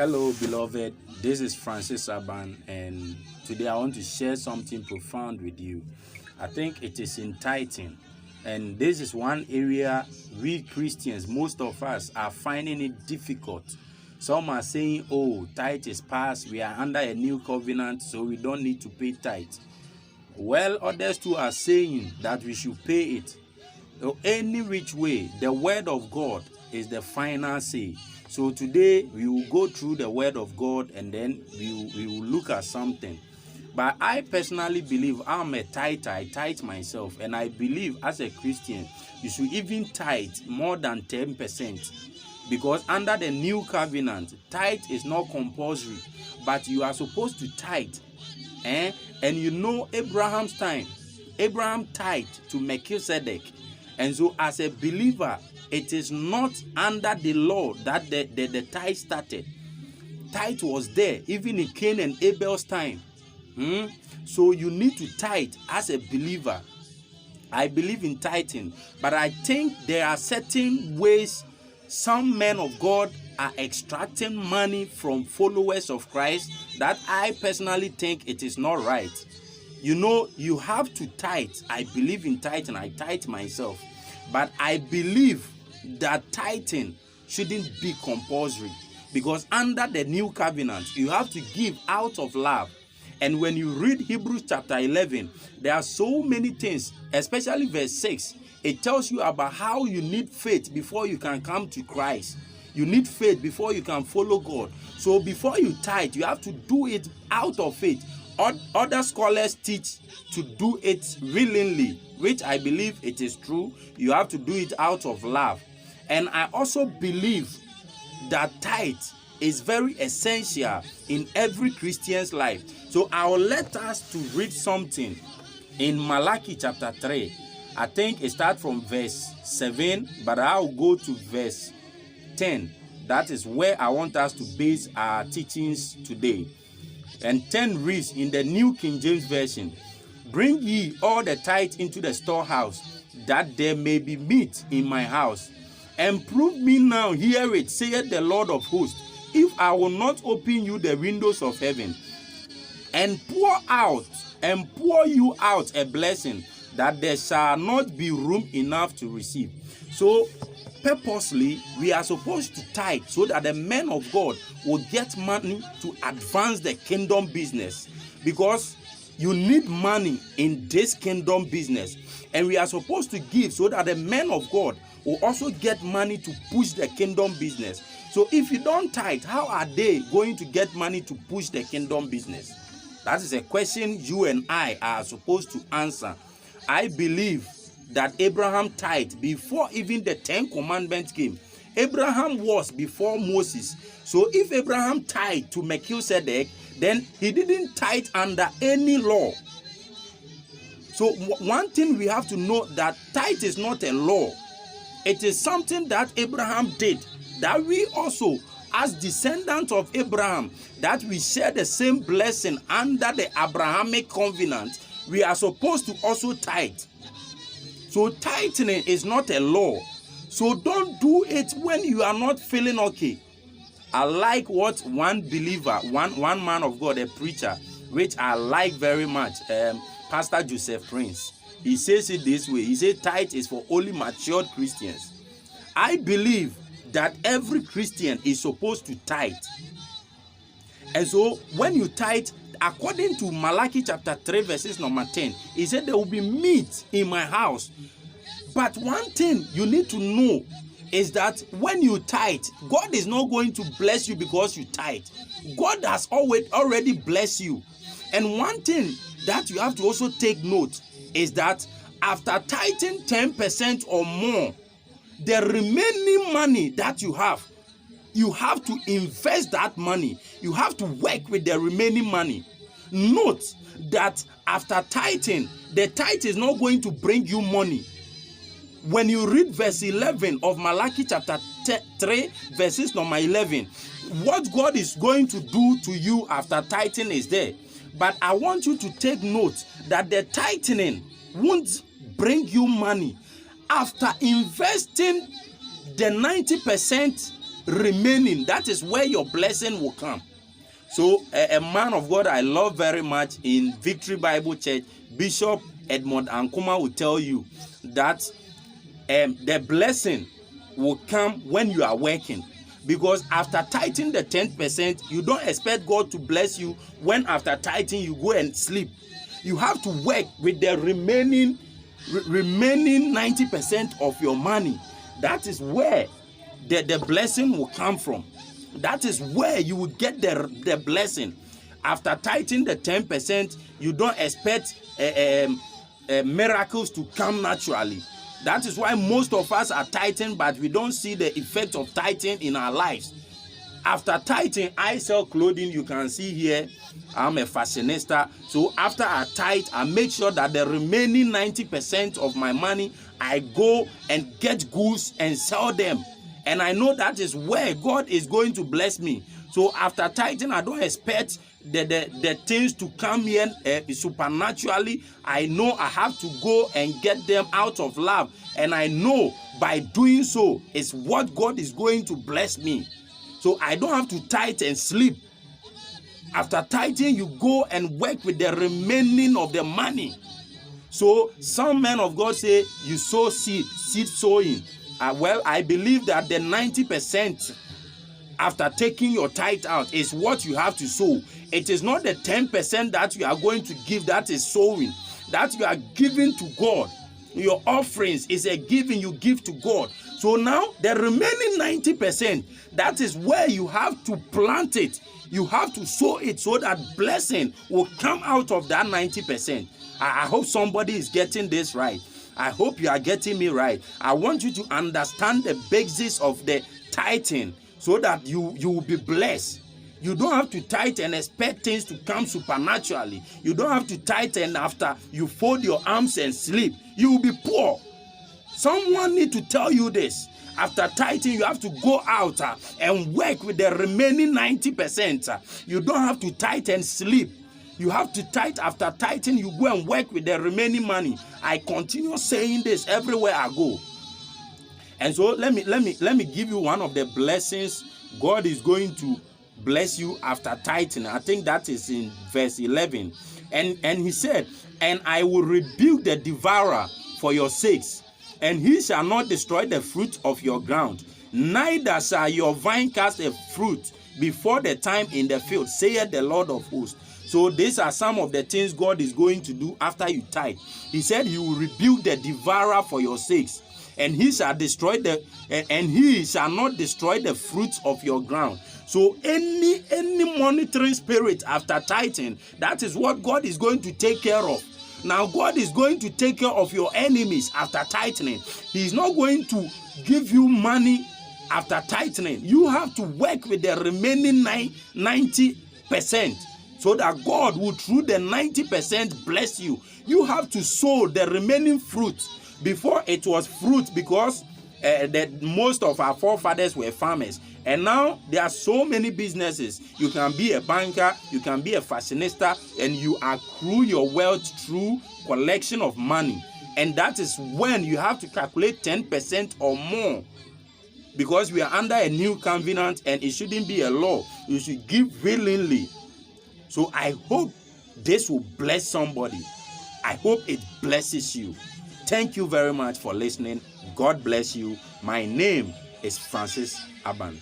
Hello, beloved. This is Francis Aban, and today I want to share something profound with you. I think it is in tithing, and this is one area we Christians, most of us, are finding it difficult. Some are saying, "Oh, tithe is past. We are under a new covenant, so we don't need to pay tithe." Well, others too are saying that we should pay it. So any which way, the word of God is the final say. So today we will go through the word of God, and then we will look at something. But I personally believe I'm a tither. I tithe myself, and I believe as a Christian you should even tithe more than 10%, because under the new covenant tithe is not compulsory, but you are supposed to tithe. And you know, Abraham's time, Abraham tithed to Melchizedek. And so as a believer, it is not under the law that the tithe started. Tithe was there even in Cain and Abel's time. So you need to tithe as a believer. I believe in tithing, but I think there are certain ways some men of God are extracting money from followers of Christ that I personally think it is not right. You know, you have to tithe. I believe in tithing. I tithe myself. But I believe that tithing shouldn't be compulsory, because under the new covenant, you have to give out of love. And when you read Hebrews chapter 11, there are so many things, especially verse 6. It tells you about how you need faith before you can come to Christ. You need faith before you can follow God. So before you tithe, you have to do it out of faith. Other scholars teach to do it willingly, which I believe it is true. You have to do it out of love. And I also believe that tithe is very essential in every Christian's life. So I will let us to read something in Malachi chapter 3. I think it starts from verse 7, but I'll go to verse 10. That is where I want us to base our teachings today. And 10 reads in the New King James Version, "Bring ye all the tithe into the storehouse, that there may be meat in my house. And prove me now, hear it, saith the Lord of hosts, if I will not open you the windows of heaven, and pour you out a blessing, that there shall not be room enough to receive." So purposely, we are supposed to tithe so that the men of God will get money to advance the kingdom business, because you need money in this kingdom business. And we are supposed to give so that the men of God will also get money to push the kingdom business. So if you don't tithe, how are they going to get money to push the kingdom business? That is a question you and I are supposed to answer. I believe that Abraham tithed before even the 10 commandments came. Abraham was before Moses. So if Abraham tithed to Melchizedek, then he didn't tithe under any law. So one thing we have to know, that tithe is not a law. It is something that Abraham did, that we also, as descendants of Abraham, that we share the same blessing under the Abrahamic covenant, we are supposed to also tithe. So tithing is not a law. So don't do it when you are not feeling okay. I like what one believer, one man of God, a preacher, which I like very much, Pastor Joseph Prince. He says it this way. He said tithe is for only matured Christians. I believe that every Christian is supposed to tithe. And so when you tithe, according to Malachi chapter 3 verses number 10, he said there will be meat in my house. But one thing you need to know is that when you tithe, God is not going to bless you because you tithe. God has already blessed you. And one thing that you have to also take note is that after tithing 10% or more, the remaining money that you have to invest that money. You have to work with the remaining money. Note that after tithing, the tithe is not going to bring you money. When you read verse 11 of Malachi chapter 3, verses number 11, what God is going to do to you after tithing is there. But I want you to take note that the tithing won't bring you money. After investing the 90% remaining, that is where your blessing will come. So a man of God I love very much in Victory Bible Church, Bishop Edmond Ankuma, will tell you that the blessing will come when you are working. Because after tithing the 10%, you don't expect God to bless you when after tithing you go and sleep. You have to work with the remaining 90% of your money. That is where the blessing will come from. That is where you will get the blessing. After tithing the 10%, you don't expect miracles to come naturally. That is why most of us are tithing, but we don't see the effect of tithing in our lives. After tithing, I sell clothing. You can see here, I'm a fashionista. So after I tithe, I make sure that the remaining 90% of my money, I go and get goods and sell them. And I know that is where God is going to bless me. So after tithing, I don't expect the things to come here supernaturally. I know I have to go and get them out of love. And I know by doing so is what God is going to bless me. So I don't have to tithe and sleep. After tithing, you go and work with the remaining of the money. So some men of God say you sow seed sowing. Well, I believe that the 90% after taking your tithe out is what you have to sow. It is not the 10% that you are going to give that is sowing, that you are giving to God. Your offerings is a giving you give to God. So now the remaining 90%, that is where you have to plant it. You have to sow it so that blessing will come out of that 90%. I hope somebody is getting this right. I hope you are getting me right. I want you to understand the basis of the tithing so that you will be blessed. You don't have to tithe and expect things to come supernaturally. You don't have to tithe and after you fold your arms and sleep, you will be poor. Someone need to tell you this. After tithing, you have to go out and work with the remaining 90%. You don't have to tithe and sleep. You have to tithe. After tithing, you go and work with the remaining money. I continue saying this everywhere I go. And so let me give you one of the blessings God is going to bless you after tithing. I think that is in verse 11. And he said, "And I will rebuke the devourer for your sakes, and he shall not destroy the fruit of your ground, neither shall your vine cast a fruit before the time in the field, saith the Lord of hosts." So these are some of the things God is going to do after you tithe. He said he will rebuke the devourer for your sakes, and he shall not destroy the fruits of your ground. So any monitoring spirit after tithing, that is what God is going to take care of. Now God is going to take care of your enemies after tithing. He is not going to give you money after tithing. You have to work with the remaining 90%. So that God will, through the 90%, bless you. You have to sow the remaining fruit. Before it was fruit because most of our forefathers were farmers. And now there are so many businesses. You can be a banker, you can be a fashionista, and you accrue your wealth through collection of money. And that is when you have to calculate 10% or more. Because we are under a new covenant and it shouldn't be a law. You should give willingly. So I hope this will bless somebody. I hope it blesses you. Thank you very much for listening. God bless you. My name is Francis Aban.